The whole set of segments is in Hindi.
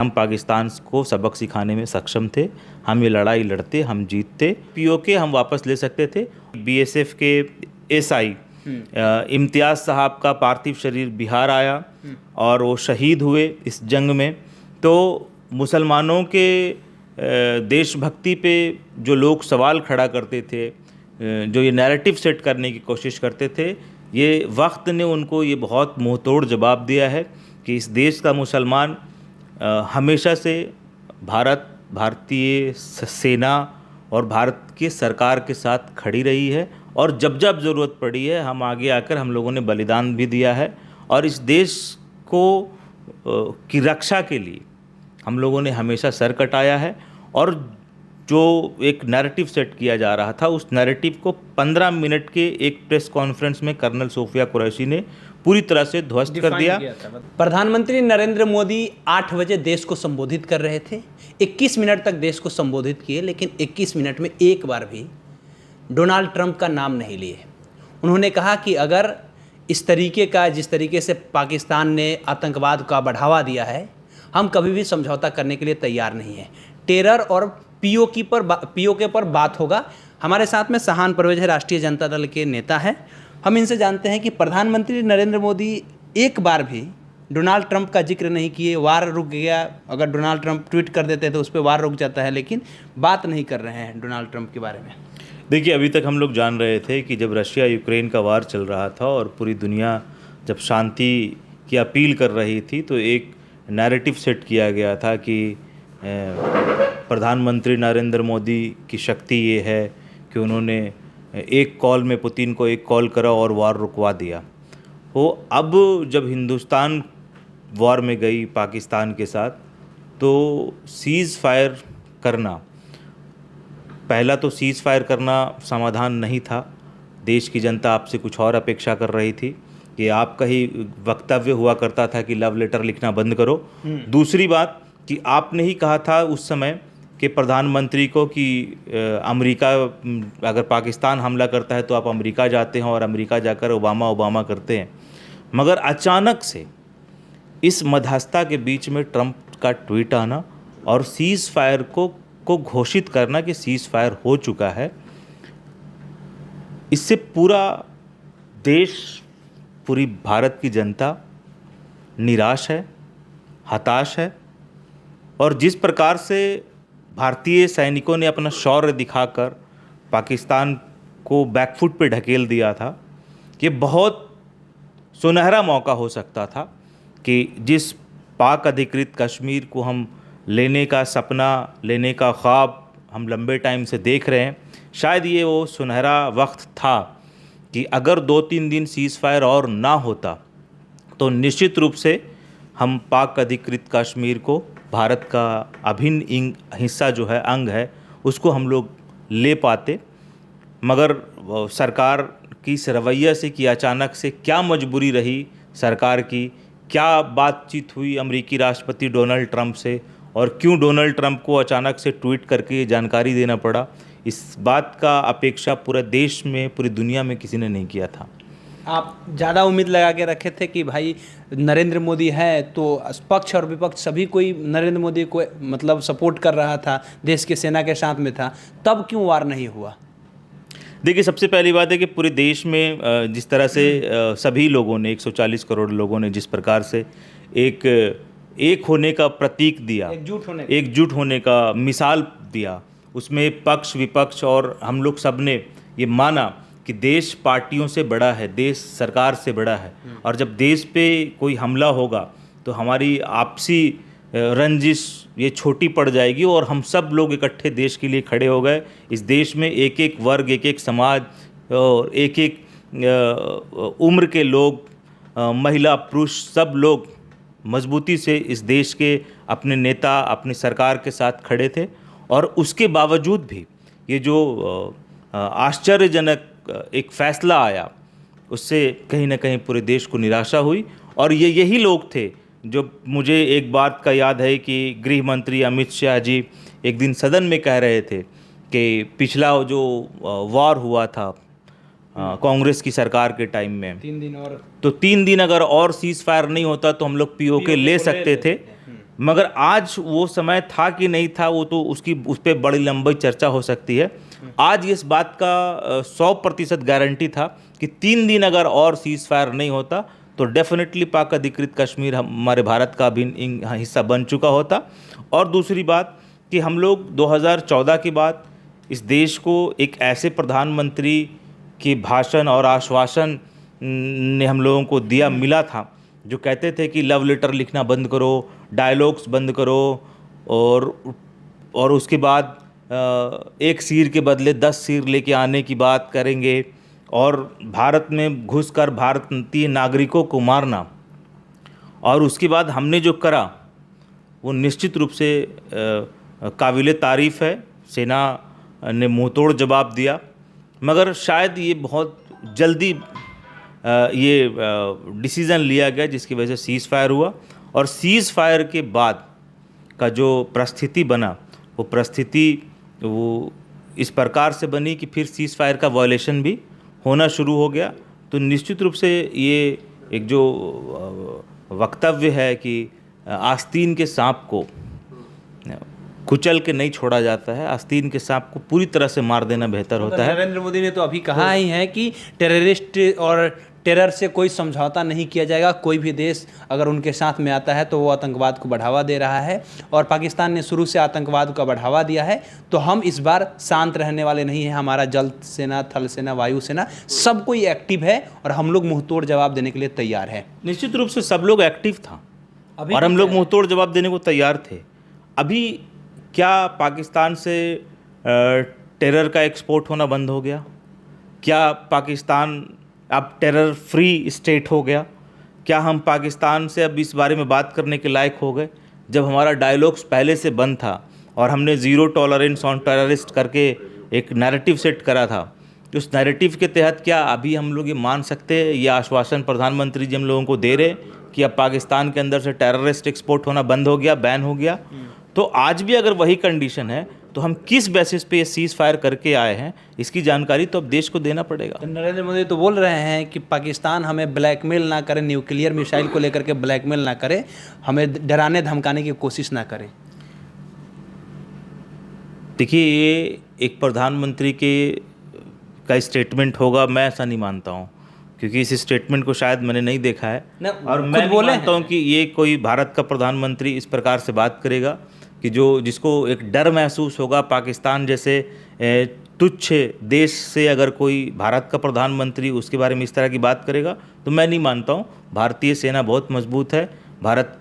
हम पाकिस्तान को सबक सिखाने में सक्षम थे। हम ये लड़ाई लड़ते, हम जीतते, पीओके हम वापस ले सकते थे। बीएसएफ के एसआई इम्तियाज़ साहब का पार्थिव शरीर बिहार आया और वो शहीद हुए इस जंग में। तो मुसलमानों के देशभक्ति पे जो लोग सवाल खड़ा करते थे, जो ये नैरेटिव सेट करने की कोशिश करते थे, ये वक्त ने उनको ये बहुत मुंहतोड़ जवाब दिया है कि इस देश का मुसलमान हमेशा से भारतीय सेना और भारत की सरकार के साथ खड़ी रही है और जब जब ज़रूरत पड़ी है हम आगे आकर हम लोगों ने बलिदान भी दिया है। और इस देश को की रक्षा के लिए हम लोगों ने हमेशा सर कटाया है। और जो एक नैरेटिव सेट किया जा रहा था, उस नैरेटिव को 15 मिनट के एक प्रेस कॉन्फ्रेंस में कर्नल सोफिया कुरैशी ने पूरी तरह से ध्वस्त कर दिया। प्रधानमंत्री नरेंद्र मोदी 8 बजे देश को संबोधित कर रहे थे, 21 मिनट तक देश को संबोधित किए, लेकिन 21 मिनट में एक बार भी डोनाल्ड ट्रंप का नाम नहीं लिए। उन्होंने कहा कि अगर इस तरीके का, जिस तरीके से पाकिस्तान ने आतंकवाद का बढ़ावा दिया है, हम कभी भी समझौता करने के लिए तैयार नहीं हैं। टेरर और पीओके पर बात होगा। हमारे साथ में सहान परवेज है, राष्ट्रीय जनता दल के नेता हैं। हम इनसे जानते हैं कि प्रधानमंत्री नरेंद्र मोदी एक बार भी डोनाल्ड ट्रंप का जिक्र नहीं किए। वार रुक गया, अगर डोनाल्ड ट्रंप ट्वीट कर देते हैं तो उस पर वार रुक जाता है, लेकिन बात नहीं कर रहे हैं डोनाल्ड ट्रंप के बारे में। देखिए, अभी तक हम लोग जान रहे थे कि जब रशिया यूक्रेन का वार चल रहा था और पूरी दुनिया जब शांति की अपील कर रही थी, तो एक नैरेटिव सेट किया गया था कि प्रधानमंत्री नरेंद्र मोदी की शक्ति ये है कि उन्होंने एक कॉल में पुतिन को एक कॉल करा और वार रुकवा दिया। वो अब जब हिंदुस्तान वॉर में गई पाकिस्तान के साथ, तो सीज़ फायर करना, पहला तो सीज़ फायर करना समाधान नहीं था। देश की जनता आपसे कुछ और अपेक्षा कर रही थी कि आपका ही वक्तव्य हुआ करता था कि लव लेटर लिखना बंद करो। दूसरी बात कि आपने ही कहा था उस समय कि प्रधानमंत्री को कि अमेरिका, अगर पाकिस्तान हमला करता है तो आप अमेरिका जाते हैं और अमेरिका जाकर ओबामा करते हैं। मगर अचानक से इस मध्यस्थता के बीच में ट्रंप का ट्वीट आना और सीज़ फायर को घोषित करना कि सीज़ फायर हो चुका है, इससे पूरा देश, पूरी भारत की जनता निराश है, हताश है। और जिस प्रकार से भारतीय सैनिकों ने अपना शौर्य दिखाकर पाकिस्तान को बैकफुट पे ढकेल दिया था, ये बहुत सुनहरा मौका हो सकता था कि जिस पाक अधिकृत कश्मीर को हम लेने का सपना, लेने का ख्वाब हम लंबे टाइम से देख रहे हैं, शायद ये वो सुनहरा वक्त था कि अगर 2-3 दिन सीज़ फायर और ना होता तो निश्चित रूप से हम पाक अधिकृत कश्मीर को, भारत का अभिन्न हिस्सा जो है, अंग है, उसको हम लोग ले पाते। मगर सरकार की इस रवैया से कि अचानक से क्या मजबूरी रही सरकार की, क्या बातचीत हुई अमेरिकी राष्ट्रपति डोनाल्ड ट्रंप से और क्यों डोनाल्ड ट्रंप को अचानक से ट्वीट करके ये जानकारी देना पड़ा, इस बात का अपेक्षा पूरे देश में, पूरी दुनिया में किसी ने नहीं किया था। आप ज़्यादा उम्मीद लगा के रखे थे कि भाई नरेंद्र मोदी है तो पक्ष और विपक्ष सभी कोई नरेंद्र मोदी को मतलब सपोर्ट कर रहा था, देश की सेना के साथ में था, तब क्यों वार नहीं हुआ? देखिए, सबसे पहली बात है कि पूरे देश में जिस तरह से सभी लोगों ने, 140 करोड़ लोगों ने जिस प्रकार से एक होने का प्रतीक दिया, एकजुट होने का मिसाल दिया, उसमें पक्ष विपक्ष और हम लोग सब ने ये माना कि देश पार्टियों से बड़ा है, देश सरकार से बड़ा है। और जब देश पे कोई हमला होगा तो हमारी आपसी रंजिश ये छोटी पड़ जाएगी और हम सब लोग इकट्ठे देश के लिए खड़े हो गए। इस देश में एक एक वर्ग, एक एक समाज और एक एक उम्र के लोग, महिला पुरुष, सब लोग मजबूती से इस देश के अपने नेता, अपनी सरकार के साथ खड़े थे। और उसके बावजूद भी ये जो आश्चर्यजनक एक फैसला आया, उससे कहीं ना कहीं पूरे देश को निराशा हुई। और ये यही लोग थे जो, मुझे एक बात का याद है कि गृह मंत्री अमित शाह जी एक दिन सदन में कह रहे थे कि पिछला जो वार हुआ था कांग्रेस की सरकार के टाइम में, 3 दिन अगर और सीज़ फायर नहीं होता तो हम लोग पीओके ले सकते थे। मगर आज वो समय था कि नहीं था, वो तो उस पर बड़ी लंबी चर्चा हो सकती है। आज इस बात का 100% गारंटी था कि 3 दिन अगर और सीज़ फायर नहीं होता तो डेफिनेटली पाक अधिकृत कश्मीर हमारे भारत का अभिन्न हिस्सा बन चुका होता। और दूसरी बात कि हम लोग 2014 के बाद इस देश को एक ऐसे प्रधानमंत्री के भाषण और आश्वासन ने हम लोगों को मिला था जो कहते थे कि लव लेटर लिखना बंद करो, डायलॉग्स बंद करो, और उसके बाद एक सिर के बदले 10 सिर लेके आने की बात करेंगे, और भारत में घुसकर भारतीय नागरिकों को मारना। और उसके बाद हमने जो करा वो निश्चित रूप से काबिल तारीफ़ है। सेना ने मुंहतोड़ जवाब दिया, मगर शायद ये बहुत जल्दी ये डिसीज़न लिया गया जिसकी वजह से सीज़ फायर हुआ। और सीज़ फायर के बाद का जो परिस्थिति बना वो परिस्थिति वो इस प्रकार से बनी कि फिर सीज़ फायर का वायलेशन भी होना शुरू हो गया। तो निश्चित रूप से ये एक जो वक्तव्य है कि आस्तीन के सांप को कुचल के नहीं छोड़ा जाता है, आस्तीन के सांप को पूरी तरह से मार देना बेहतर होता है। नरेंद्र मोदी ने तो अभी कहा ही है कि टेररिस्ट और टेरर से कोई समझौता नहीं किया जाएगा। कोई भी देश अगर उनके साथ में आता है तो वो आतंकवाद को बढ़ावा दे रहा है, और पाकिस्तान ने शुरू से आतंकवाद का बढ़ावा दिया है। तो हम इस बार शांत रहने वाले नहीं हैं। हमारा जल सेना, थल सेना, वायु सेना सब कोई एक्टिव है और हम लोग मुंहतोड़ जवाब देने के लिए तैयार हैं। निश्चित रूप से सब लोग एक्टिव था अभी और हम लोग मुंहतोड़ जवाब देने को तैयार थे। अभी क्या पाकिस्तान से टेरर का एक्सपोर्ट होना बंद हो गया? क्या पाकिस्तान अब टेरर फ्री स्टेट हो गया? क्या हम पाकिस्तान से अब इस बारे में बात करने के लायक हो गए, जब हमारा डायलॉग्स पहले से बंद था और हमने ज़ीरो टॉलरेंस ऑन टेररिस्ट करके एक नैरेटिव सेट करा था? उस नैरेटिव के तहत क्या अभी हम लोग ये मान सकते हैं, ये आश्वासन प्रधानमंत्री जी हम लोगों को दे रहे कि अब पाकिस्तान के अंदर से टेररिस्ट एक्सपोर्ट होना बंद हो गया, बैन हो गया? तो आज भी अगर वही कंडीशन है तो हम किस बेसिस पे ये सीज़ फायर करके आए हैं, इसकी जानकारी तो अब देश को देना पड़ेगा। तो नरेंद्र मोदी तो बोल रहे हैं कि पाकिस्तान हमें ब्लैकमेल ना करे, न्यूक्लियर मिसाइल को लेकर के ब्लैकमेल ना करे, हमें डराने धमकाने की कोशिश ना करे। देखिए, ये एक प्रधानमंत्री का स्टेटमेंट होगा, मैं ऐसा नहीं मानता हूँ, क्योंकि इस स्टेटमेंट को शायद मैंने नहीं देखा है। और मैं नहीं मानता हूँ कि ये कोई भारत का प्रधानमंत्री इस प्रकार से बात करेगा कि जिसको एक डर महसूस होगा पाकिस्तान जैसे तुच्छ देश से। अगर कोई भारत का प्रधानमंत्री उसके बारे में इस तरह की बात करेगा तो मैं नहीं मानता हूँ। भारतीय सेना बहुत मजबूत है, भारत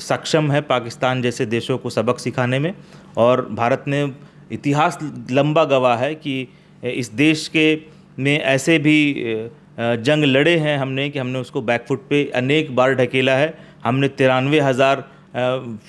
सक्षम है पाकिस्तान जैसे देशों को सबक सिखाने में, और भारत ने इतिहास लंबा गवाह है कि इस देश में ऐसे भी जंग लड़े हैं हमने कि हमने उसको बैकफुट पे अनेक बार ढकेला है। हमने 93,000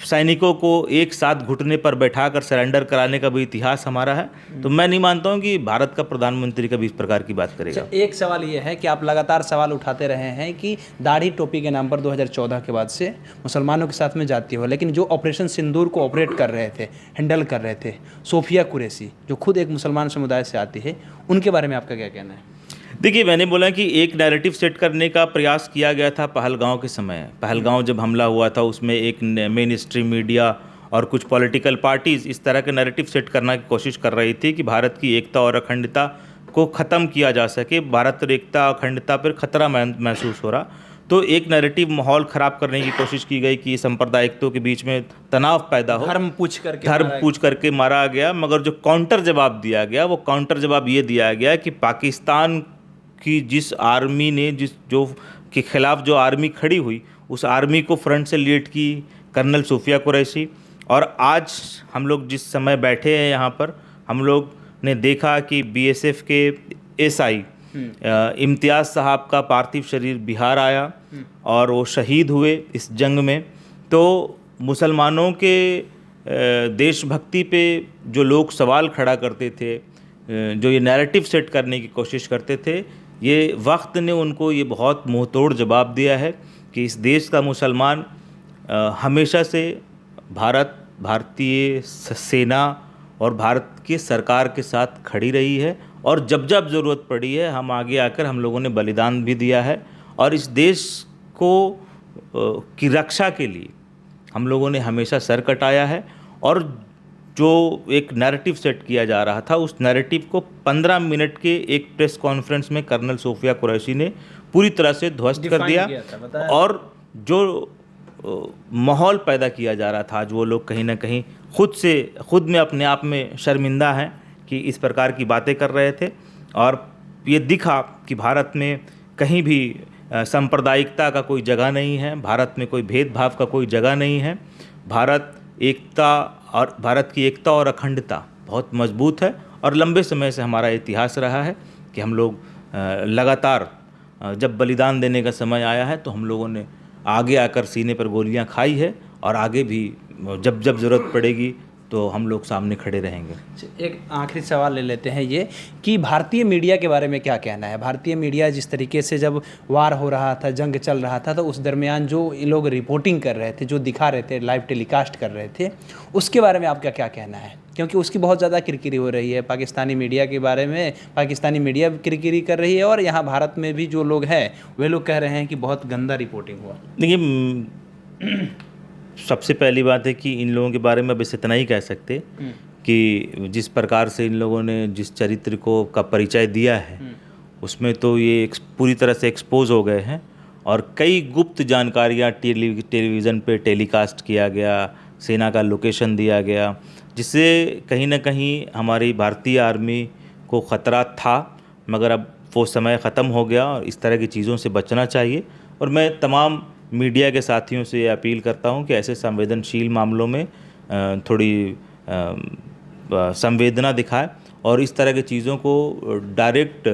सैनिकों को एक साथ घुटने पर बैठाकर सरेंडर कराने का भी इतिहास हमारा है। तो मैं नहीं मानता हूं कि भारत का प्रधानमंत्री कभी इस प्रकार की बात करेगा। एक सवाल ये है कि आप लगातार सवाल उठाते रहे हैं कि दाढ़ी टोपी के नाम पर 2014 के बाद से मुसलमानों के साथ में जाती हो, लेकिन जो ऑपरेशन सिंदूर को ऑपरेट कर रहे थे, हैंडल कर रहे थे, सोफिया कुरैशी जो खुद एक मुसलमान समुदाय से आती है, उनके बारे में आपका क्या कहना है? देखिए, मैंने बोला कि एक नैरेटिव सेट करने का प्रयास किया गया था पहलगांव के समय। पहलगांव जब हमला हुआ था उसमें एक मेन स्ट्रीम मीडिया और कुछ पॉलिटिकल पार्टीज़ इस तरह के नैरेटिव सेट करने की कोशिश कर रही थी कि भारत की एकता और अखंडता को ख़त्म किया जा सके, भारत और एकता अखंडता पर खतरा महसूस हो रहा। तो एक नैरेटिव माहौल ख़राब करने की कोशिश की गई कि सांप्रदायिकता के बीच में तनाव पैदा हो, धर्म पूछ करके मारा गया। मगर जो काउंटर जवाब दिया गया वो काउंटर जवाब ये दिया गया कि पाकिस्तान कि जिस आर्मी ने जो के खिलाफ जो आर्मी खड़ी हुई, उस आर्मी को फ्रंट से लीड की कर्नल सोफिया कुरैशी। और आज हम लोग जिस समय बैठे हैं यहाँ पर, हम लोग ने देखा कि बीएसएफ के एसआई इम्तियाज़ साहब का पार्थिव शरीर बिहार आया और वो शहीद हुए इस जंग में। तो मुसलमानों के देशभक्ति पे जो लोग सवाल खड़ा करते थे, जो ये नैरेटिव सेट करने की कोशिश करते थे, ये वक्त ने उनको ये बहुत मुंहतोड़ जवाब दिया है कि इस देश का मुसलमान हमेशा से भारतीय सेना और भारत की सरकार के साथ खड़ी रही है, और जब जब ज़रूरत पड़ी है हम आगे आकर हम लोगों ने बलिदान भी दिया है। और इस देश को की रक्षा के लिए हम लोगों ने हमेशा सर कटाया है और जो एक नैरेटिव सेट किया जा रहा था उस नैरेटिव को 15 मिनट के एक प्रेस कॉन्फ्रेंस में कर्नल सोफिया कुरैशी ने पूरी तरह से ध्वस्त कर Define दिया। किया था, बताया। और जो माहौल पैदा किया जा रहा था, आज वो लोग कहीं ना कहीं खुद में अपने आप में शर्मिंदा हैं कि इस प्रकार की बातें कर रहे थे। और ये दिखा कि भारत में कहीं भी सांप्रदायिकता का कोई जगह नहीं है, भारत में कोई भेदभाव का कोई जगह नहीं है। भारत की एकता और अखंडता बहुत मजबूत है और लंबे समय से हमारा इतिहास रहा है कि हम लोग लगातार जब बलिदान देने का समय आया है तो हम लोगों ने आगे आकर सीने पर गोलियां खाई है और आगे भी जब जब ज़रूरत पड़ेगी तो हम लोग सामने खड़े रहेंगे। एक आखिरी सवाल ले लेते हैं ये कि भारतीय मीडिया के बारे में क्या कहना है। भारतीय मीडिया जिस तरीके से जब वार हो रहा था, जंग चल रहा था, तो उस दरमियान जो ये लोग रिपोर्टिंग कर रहे थे, जो दिखा रहे थे, लाइव टेलीकास्ट कर रहे थे, उसके बारे में आपका क्या कहना है? क्योंकि उसकी बहुत ज़्यादा किरकिरी हो रही है पाकिस्तानी मीडिया के बारे में। पाकिस्तानी मीडिया भी किरकिरी कर रही है और यहाँ भारत में भी जो लोग हैं वे लोग कह रहे हैं कि बहुत गंदा रिपोर्टिंग हुआ। देखिए, सबसे पहली बात है कि इन लोगों के बारे में बस इतना ही कह सकते कि जिस प्रकार से इन लोगों ने जिस चरित्र का परिचय दिया है उसमें तो ये पूरी तरह से एक्सपोज हो गए हैं और कई गुप्त जानकारियाँ टेलीविज़न पे टेलीकास्ट किया गया, सेना का लोकेशन दिया गया, जिससे कहीं ना कहीं हमारी भारतीय आर्मी को ख़तरा था, मगर अब वो समय ख़त्म हो गया और इस तरह की चीज़ों से बचना चाहिए। और मैं तमाम मीडिया के साथियों से अपील करता हूं कि ऐसे संवेदनशील मामलों में थोड़ी संवेदना दिखाए और इस तरह की चीज़ों को डायरेक्ट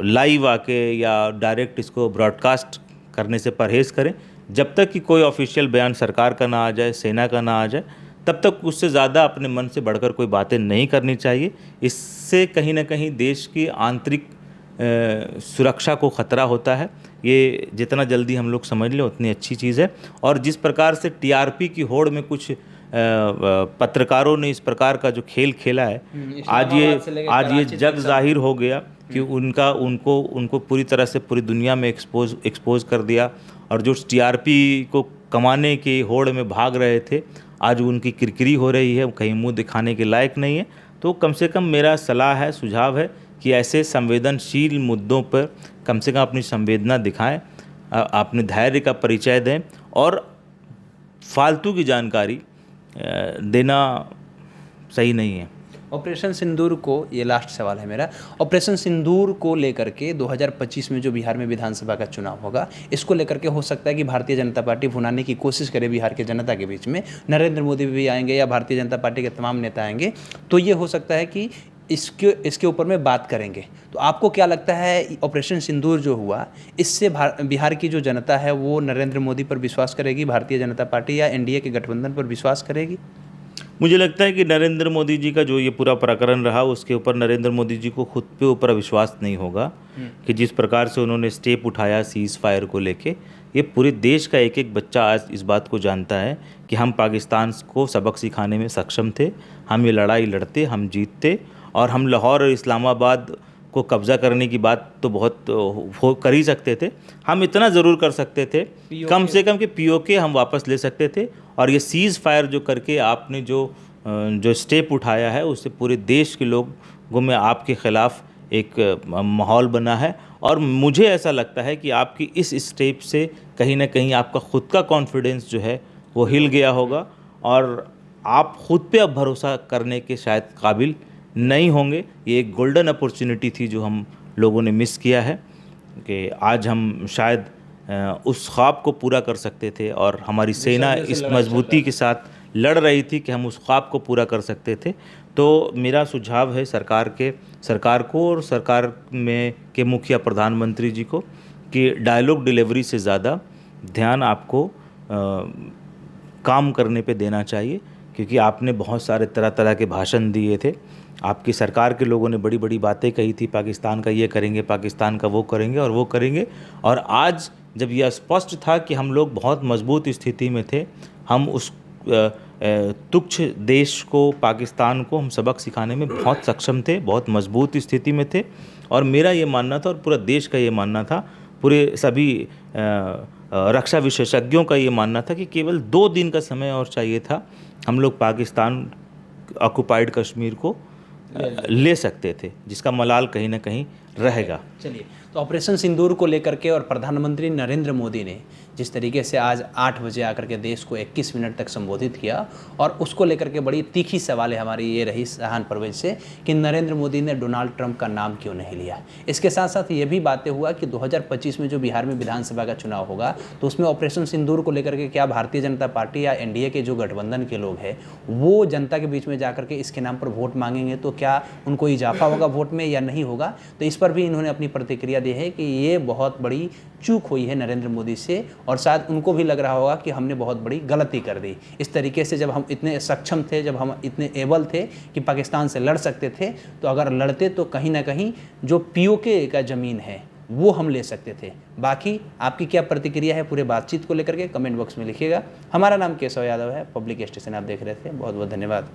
लाइव आके या डायरेक्ट इसको ब्रॉडकास्ट करने से परहेज़ करें। जब तक कि कोई ऑफिशियल बयान सरकार का ना आ जाए, सेना का ना आ जाए, तब तक उससे ज़्यादा अपने मन से बढ़कर कोई बातें नहीं करनी चाहिए। इससे कहीं ना कहीं देश की आंतरिक सुरक्षा को ख़तरा होता है। ये जितना जल्दी हम लोग समझ लें उतनी अच्छी चीज़ है। और जिस प्रकार से टीआरपी की होड़ में कुछ पत्रकारों ने इस प्रकार का जो खेल खेला है, आज ये जग जाहिर हो गया कि उनको पूरी तरह से पूरी दुनिया में एक्सपोज कर दिया। और जो टीआरपी को कमाने की होड़ में भाग रहे थे, आज उनकी किरकिरी हो रही है, कहीं मुंह दिखाने के लायक नहीं है। तो कम से कम मेरा सलाह है, सुझाव है कि ऐसे संवेदनशील मुद्दों पर कम से कम अपनी संवेदना दिखाएं, अपने धैर्य का परिचय दें और फालतू की जानकारी देना सही नहीं है। ऑपरेशन सिंदूर को, ये लास्ट सवाल है मेरा, ऑपरेशन सिंदूर को लेकर के 2025 में जो बिहार में विधानसभा का चुनाव होगा, इसको लेकर के हो सकता है कि भारतीय जनता पार्टी भुनाने की कोशिश करे बिहार के जनता के बीच में। नरेंद्र मोदी भी आएंगे या भारतीय जनता पार्टी के तमाम नेता आएंगे, तो ये हो सकता है कि इसके ऊपर में बात करेंगे। तो आपको क्या लगता है, ऑपरेशन सिंदूर जो हुआ, इससे बिहार की जो जनता है वो नरेंद्र मोदी पर विश्वास करेगी, भारतीय जनता पार्टी या एनडीए के गठबंधन पर विश्वास करेगी? मुझे लगता है कि नरेंद्र मोदी जी का जो ये पूरा प्रकरण रहा, उसके ऊपर नरेंद्र मोदी जी को खुद पे ऊपर विश्वास नहीं होगा कि जिस प्रकार से उन्होंने स्टेप उठाया सीज़ फायर को लेके। ये पूरे देश का एक एक बच्चा आज इस बात को जानता है कि हम पाकिस्तान को सबक सिखाने में सक्षम थे, हम ये लड़ाई लड़ते, हम जीतते और हम लाहौर और इस्लामाबाद को कब्ज़ा करने की बात तो बहुत कर ही सकते थे। हम इतना ज़रूर कर सकते थे कम से कम कि पीओके हम वापस ले सकते थे। और ये सीज़ फायर जो करके आपने जो स्टेप उठाया है, उससे पूरे देश के लोगों में आपके ख़िलाफ़ एक माहौल बना है। और मुझे ऐसा लगता है कि आपकी इस स्टेप से कहीं ना कहीं आपका ख़ुद का कॉन्फिडेंस जो है वो हिल गया होगा और आप ख़ुद पे अब भरोसा करने के शायद काबिल नहीं होंगे। ये एक गोल्डन अपॉर्चुनिटी थी जो हम लोगों ने मिस किया है कि आज हम शायद उस ख्वाब को पूरा कर सकते थे और हमारी सेना इस मजबूती के साथ लड़ रही थी कि हम उस ख्वाब को पूरा कर सकते थे। तो मेरा सुझाव है सरकार को और सरकार में के मुखिया प्रधानमंत्री जी को कि डायलॉग डिलीवरी से ज़्यादा ध्यान आपको काम करने पे देना चाहिए, क्योंकि आपने बहुत सारे तरह तरह के भाषण दिए थे। आपकी सरकार के लोगों ने बड़ी बड़ी बातें कही थी, पाकिस्तान का ये करेंगे, पाकिस्तान का वो करेंगे और वो करेंगे। और आज जब यह स्पष्ट था कि हम लोग बहुत मजबूत स्थिति में थे, हम उस तुच्छ देश को, पाकिस्तान को हम सबक सिखाने में बहुत सक्षम थे, बहुत मजबूत स्थिति में थे। और मेरा ये मानना था और पूरा देश का ये मानना था, पूरे सभी रक्षा विशेषज्ञों का ये मानना था कि केवल 2 दिन का समय और चाहिए था, हम लोग पाकिस्तान ऑक्युपाइड कश्मीर को ले सकते थे, जिसका मलाल कहीं ना कहीं रहेगा। चलिए, तो ऑपरेशन सिंदूर को लेकर के और प्रधानमंत्री नरेंद्र मोदी ने जिस तरीके से आज 8 बजे आकर के देश को 21 मिनट तक संबोधित किया, और उसको लेकर के बड़ी तीखी सवाल है हमारी ये रही सहान परवेज से कि नरेंद्र मोदी ने डोनाल्ड ट्रंप का नाम क्यों नहीं लिया। इसके साथ साथ ये भी बातें हुआ कि 2025 में जो बिहार में विधानसभा का चुनाव होगा तो उसमें ऑपरेशन सिंदूर को लेकर के क्या भारतीय जनता पार्टी या एनडीए के जो गठबंधन के लोग हैं वो जनता के बीच में जाकर के इसके नाम पर वोट मांगेंगे, तो क्या उनको इजाफा होगा वोट में या नहीं होगा। तो इस पर भी इन्होंने अपनी प्रतिक्रिया दी है कि ये बहुत बड़ी चूक हुई है नरेंद्र मोदी से, और शायद उनको भी लग रहा होगा कि हमने बहुत बड़ी गलती कर दी। इस तरीके से जब हम इतने सक्षम थे, जब हम इतने एबल थे कि पाकिस्तान से लड़ सकते थे, तो अगर लड़ते तो कहीं ना कहीं जो पीओके का ज़मीन है वो हम ले सकते थे। बाकी आपकी क्या प्रतिक्रिया है पूरे बातचीत को लेकर के कमेंट बॉक्स में लिखिएगा। हमारा नाम केशव यादव है, पब्लिक स्टेशन आप देख रहे थे। बहुत बहुत धन्यवाद।